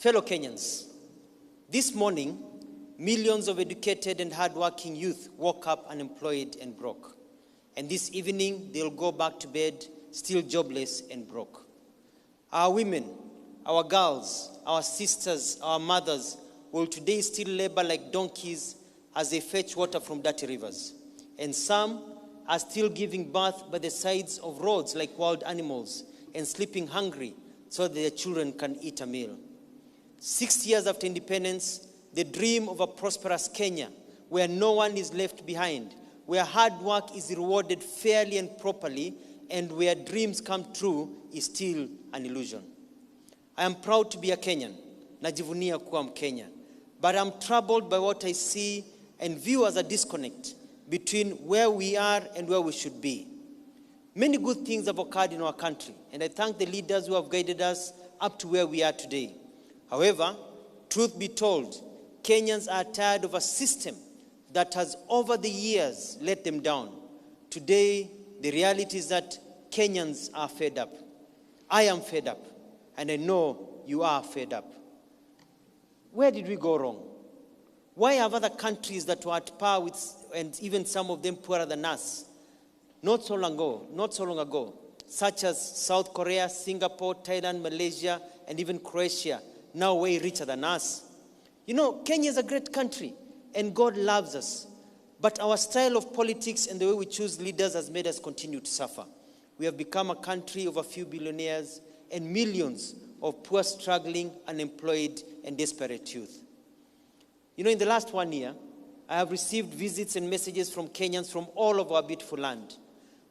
Fellow Kenyans, this morning, millions of educated and hardworking youth woke up unemployed and broke. And this evening, they'll go back to bed still jobless and broke. Our women, our girls, our sisters, our mothers will today still labor like donkeys as they fetch water from dirty rivers. And some are still giving birth by the sides of roads like wild animals and sleeping hungry so that their children can eat a meal. 6 years after independence, the dream of a prosperous Kenya where no one is left behind, where hard work is rewarded fairly and properly, and where dreams come true is still an illusion. I am proud to be a Kenyan, najivunia kuwa Mkenya, but I'm troubled by what I see and view as a disconnect between where we are and where we should be. Many good things have occurred in our country, and I thank the leaders who have guided us up to where we are today. However, truth be told, Kenyans are tired of a system that has over the years let them down. Today, the reality is that Kenyans are fed up. I am fed up, and I know you are fed up. Where did we go wrong? Why have other countries that were at par with, and even some of them poorer than us, not so long ago, such as South Korea, Singapore, Thailand, Malaysia, and even Croatia, now way richer than us? You know, Kenya is a great country, and God loves us. But our style of politics and the way we choose leaders has made us continue to suffer. We have become a country of a few billionaires and millions of poor, struggling, unemployed, and desperate youth. You know, in the last 1 year, I have received visits and messages from Kenyans from all over our beautiful land.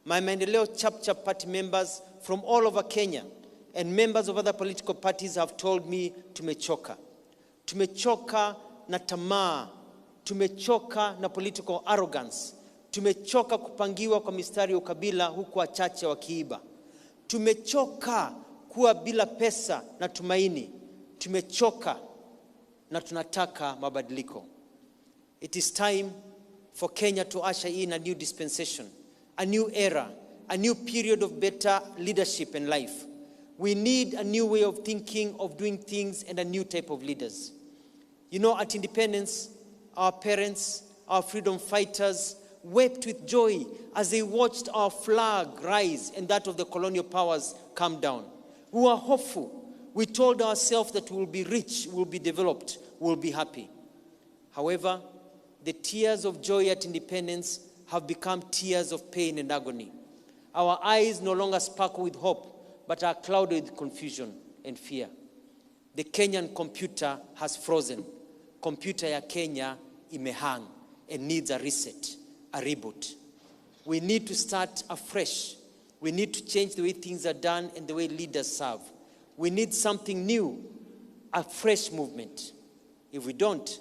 My Maendeleo Chap party members from all over Kenya and members of other political parties have told me tumechoka. Tumechoka na tamaa. Tumechoka na political arrogance. Tumechoka kupangiwa kwa mistari ya ukabila huku wachache wakiiba. Tumechoka kuwa bila pesa na tumaini. Tumechoka na tunataka mabadiliko. It is time for Kenya to usher in a new dispensation, a new era, a new period of better leadership and life. We need a new way of thinking, of doing things, and a new type of leaders. You know, at independence, our parents, our freedom fighters, wept with joy as they watched our flag rise and that of the colonial powers come down. We were hopeful. We told ourselves that we will be rich, we will be developed, we will be happy. However, the tears of joy at independence have become tears of pain and agony. Our eyes no longer sparkle with hope, but are clouded with confusion and fear. The Kenyan computer has frozen. Computer ya Kenya imehang and needs a reset, a reboot. We need to start afresh. We need to change the way things are done and the way leaders serve. We need something new, a fresh movement. If we don't,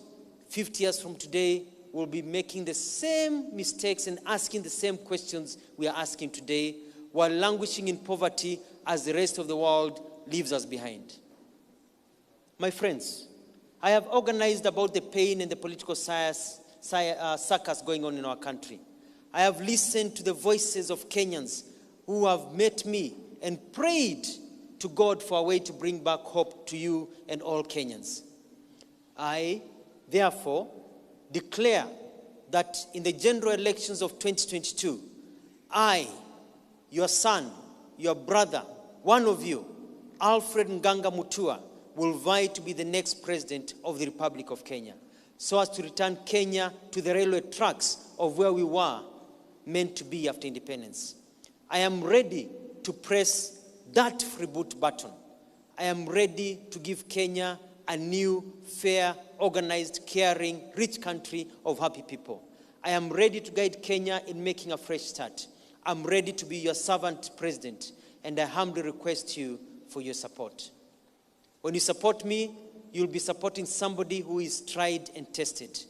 50 years from today, we'll be making the same mistakes and asking the same questions we are asking today, while languishing in poverty as the rest of the world leaves us behind. My friends, I have organized about the pain and the political circus going on in our country. I have listened to the voices of Kenyans who have met me and prayed to God for a way to bring back hope to you and all Kenyans. I, therefore, declare that in the general elections of 2022, I, your son, your brother, one of you, Alfred Mutua, will vie to be the next president of the Republic of Kenya, so as to return Kenya to the railway tracks of where we were meant to be after independence. I am ready to press that reboot button. I am ready to give Kenya a new, fair, organized, caring, rich country of happy people. I am ready to guide Kenya in making a fresh start. I'm ready to be your servant president, and I humbly request you for your support. When you support me, you'll be supporting somebody who is tried and tested.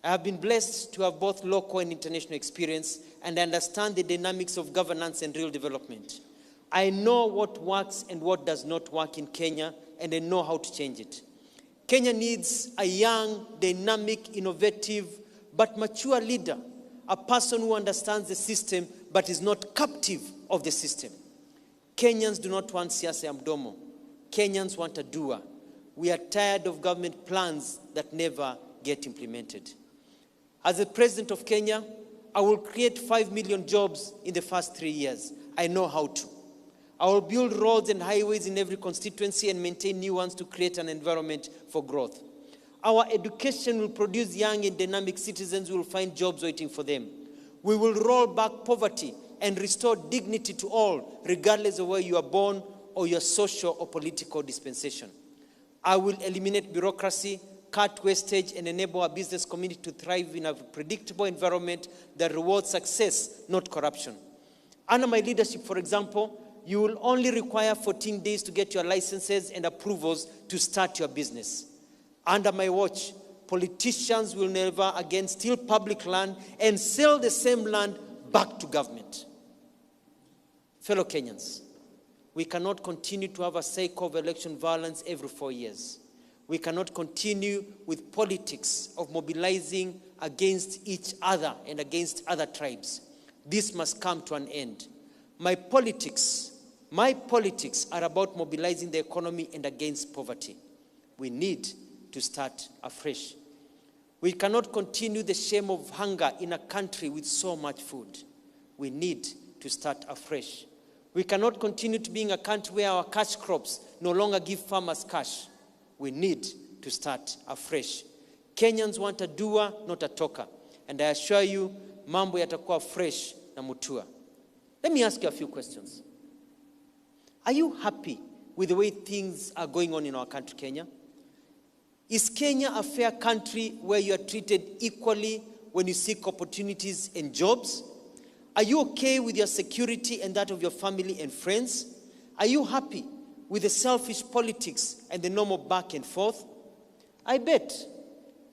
I have been blessed to have both local and international experience, and I understand the dynamics of governance and real development. I know what works and what does not work in Kenya, and I know how to change it. Kenya needs a young, dynamic, innovative, but mature leader, a person who understands the system but is not captive of the system. Kenyans do not want siasa ya mdomo. Kenyans want a doer. We are tired of government plans that never get implemented. As the President of Kenya, I will create 5 million jobs in the first 3 years. I know how to. I will build roads and highways in every constituency and maintain new ones to create an environment for growth. Our education will produce young and dynamic citizens who will find jobs waiting for them. We will roll back poverty and restore dignity to all, regardless of where you are born or your social or political dispensation. I will eliminate bureaucracy, cut wastage, and enable our business community to thrive in a predictable environment that rewards success, not corruption. Under my leadership, for example, you will only require 14 days to get your licenses and approvals to start your business. Under my watch, politicians will never again steal public land and sell the same land back to government. Fellow Kenyans, we cannot continue to have a cycle of election violence every 4 years. We cannot continue with politics of mobilizing against each other and against other tribes. This must come to an end. My politics are about mobilizing the economy and against poverty. We need to start afresh. We cannot continue the shame of hunger in a country with so much food. We need to start afresh. We cannot continue to be in a country where our cash crops no longer give farmers cash. We need to start afresh. Kenyans want a doer, not a talker. And I assure you, mambo yatakuwa fresh na Mutua. Let me ask you a few questions. Are you happy with the way things are going on in our country, Kenya? Is Kenya a fair country where you are treated equally when you seek opportunities and jobs? Are you okay with your security and that of your family and friends? Are you happy with the selfish politics and the normal back and forth? I bet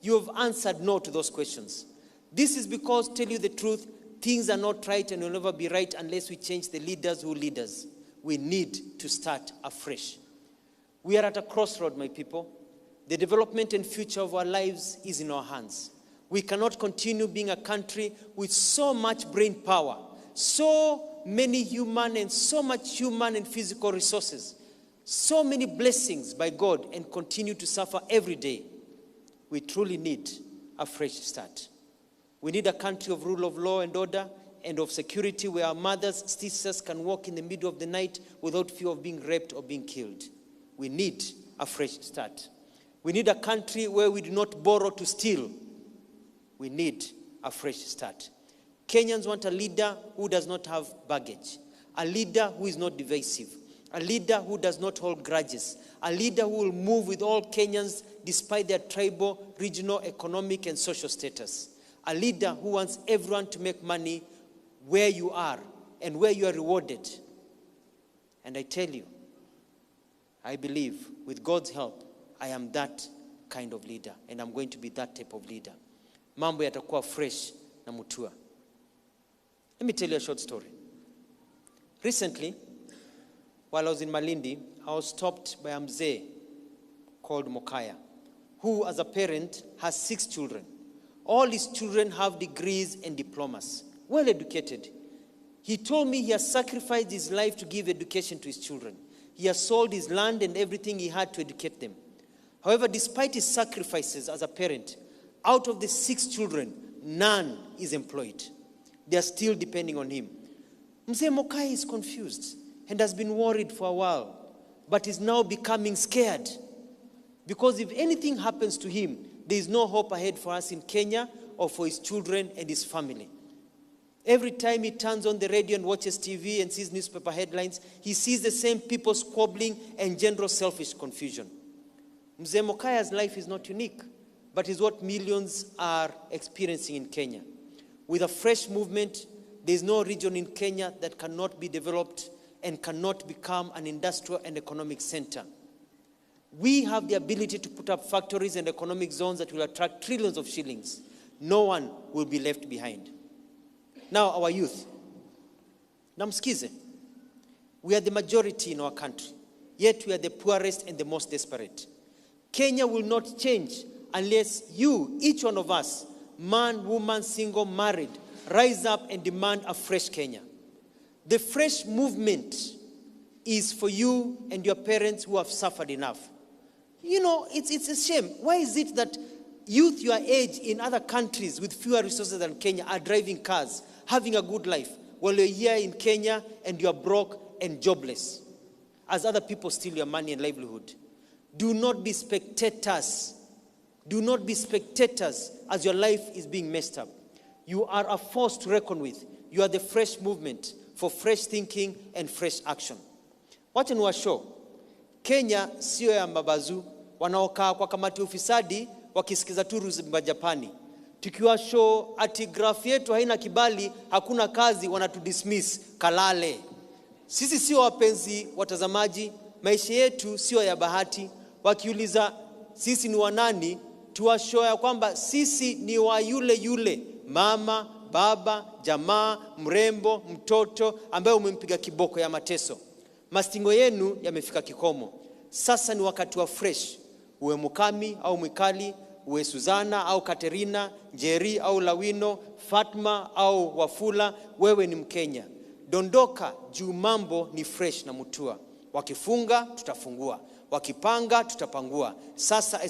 you have answered no to those questions. This is because, to tell you the truth, things are not right and will never be right unless we change the leaders who lead us. We need to start afresh. We are at a crossroad, my people. The development and future of our lives is in our hands. We cannot continue being a country with so much brain power, so many human and so much human and physical resources, so many blessings by God, and continue to suffer every day. We truly need a fresh start. We need a country of rule of law and order and of security where our mothers, sisters can walk in the middle of the night without fear of being raped or being killed. We need a fresh start. We need a country where we do not borrow to steal. We need a fresh start. Kenyans want a leader who does not have baggage, a leader who is not divisive, a leader who does not hold grudges, a leader who will move with all Kenyans despite their tribal, regional, economic, and social status, a leader who wants everyone to make money where you are and where you are rewarded. And I tell you, I believe with God's help, I am that kind of leader, and I'm going to be that type of leader. Mambo yatakuwa fresh na Mutua. Let me tell you a short story. Recently, while I was in Malindi, I was stopped by a mzee called Mokaya, who as a parent has 6 children. All his children have degrees and diplomas, well educated. He told me he has sacrificed his life to give education to his children. He has sold his land and everything he had to educate them. However, despite his sacrifices as a parent, out of the 6 children, none is employed. They are still depending on him. Mzee Mokai is confused and has been worried for a while, but is now becoming scared. Because if anything happens to him, there is no hope ahead for us in Kenya or for his children and his family. Every time he turns on the radio and watches TV and sees newspaper headlines, he sees the same people squabbling and general selfish confusion. Mzee Mokaya's life is not unique, but is what millions are experiencing in Kenya. With a fresh movement, there is no region in Kenya that cannot be developed and cannot become an industrial and economic center. We have the ability to put up factories and economic zones that will attract trillions of shillings. No one will be left behind. Now, our youth. Namskize, we are the majority in our country, yet we are the poorest and the most desperate. Kenya will not change unless you, each one of us, man, woman, single, married, rise up and demand a fresh Kenya. The fresh movement is for you and your parents who have suffered enough. You know, it's a shame. Why is it that youth your age in other countries with fewer resources than Kenya are driving cars, having a good life, while you're here in Kenya and you're broke and jobless, as other people steal your money and livelihood? Do not be spectators. Do not be spectators as your life is being messed up. You are a force to reckon with. You are the fresh movement for fresh thinking and fresh action. Wacha niwashow, Kenya sio ya mabazu wanaokaa kwa kamati ufisadi wakisikiza turu za Japani. Tukiwashow ati graph yetu haina kibali, hakuna kazi, wanatudismiss kalale. Sisi sio wapenzi watazamaji, maisha yetu sio ya bahati. Wakiuliza sisi ni wanani, tuwashow ya kwamba sisi ni wa yule mama, baba, jamaa, mrembo, mtoto ambaye umempiga kiboko ya mateso. Mastingo yenu yamefika kikomo. Sasa ni wakati wa fresh. Uwe Mukami au Mwikali, uwe Suzana au Katerina, Njeri au Lawino, Fatma au Wafula, wewe ni Mkenya. Dondoka juu mambo ni fresh na Mutua. Wakifunga tutafungua, wakipanga tutapangua. Sasa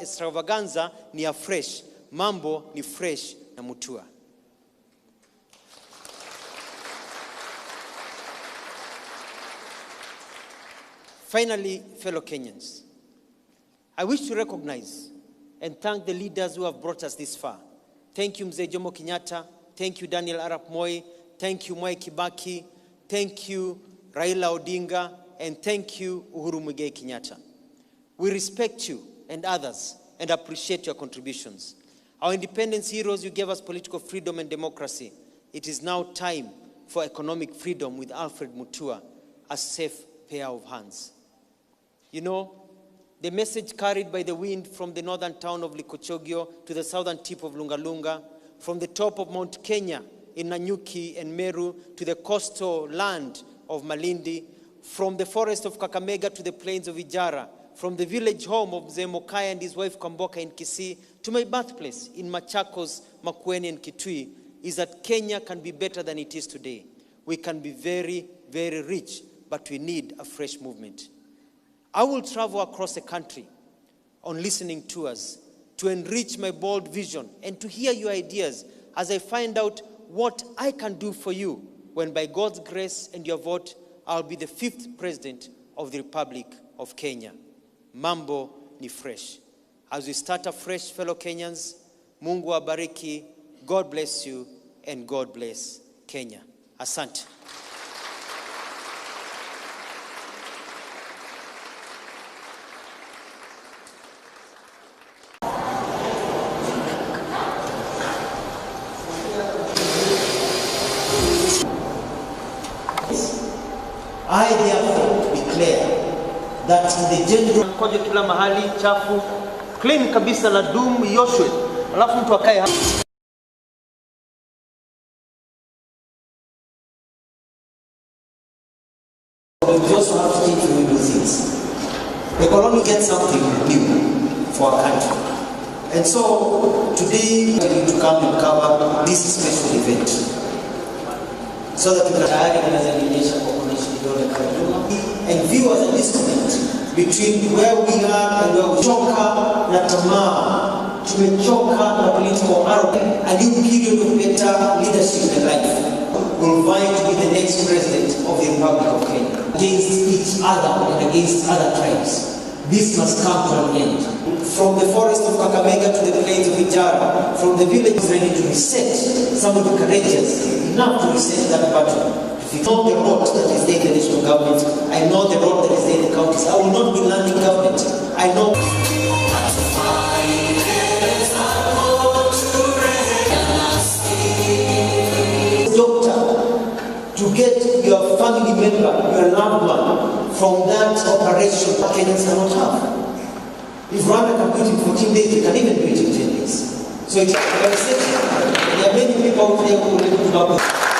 extravaganza ni ya fresh, mambo ni fresh na Mutua. Finally, fellow Kenyans, I wish to recognize and thank the leaders who have brought us this far. Thank you, Mzee Jomo Kenyatta. Thank you, Daniel Arap Moi. Thank you, Mwai Kibaki. Thank you, Raila Odinga. And thank you, Uhuru Muigai Kenyatta. We respect you and others and appreciate your contributions. Our independence heroes, you gave us political freedom and democracy. It is now time for economic freedom with Alfred Mutua, a safe pair of hands. You know, the message carried by the wind from the northern town of Likochogio to the southern tip of Lungalunga, from the top of Mount Kenya in Nanyuki and Meru to the coastal land of Malindi, from the forest of Kakamega to the plains of Ijara, from the village home of Zemokai and his wife Kamboka in Kisii to my birthplace in Machakos, Makueni and Kitui, is that Kenya can be better than it is today. We can be very, very rich, but we need a fresh movement. I will travel across the country on listening tours to enrich my bold vision and to hear your ideas as I find out what I can do for you when by God's grace and your vote, I'll be the 5th president of the Republic of Kenya. Mambo ni fresh. As we start afresh, fellow Kenyans, Mungu abariki, God bless you, and God bless Kenya. Asante. I therefore declare that the general mkojo kila mahali chafu clean kabisa na dumu yoshwe, alafu mtu akae hapa. We also have to take new things. We can only get something new for our country. And so today we need to come and cover this special event so that we can and view as a disconnect between where we are and where we choka na tamaa, tumechoka na political arrogance. A new period of better leadership in life will vie to be the next president of the Republic of Kenya against each other and against other tribes. This must come to an end. From the forest of Kakamega to the plains of Ijara, from the village ready to reset, some of the courageous enough to reset that battle. If you know the road that is there in the national government, I know the road that is there in the counties. I will not be landing government. I know. Doctor, to get your family member, your loved one, from that operation, Kenyans cannot have. If Rwanda can do it in 14 days, they can even do it in 10 days. So it's very simple. There are many people out there who will do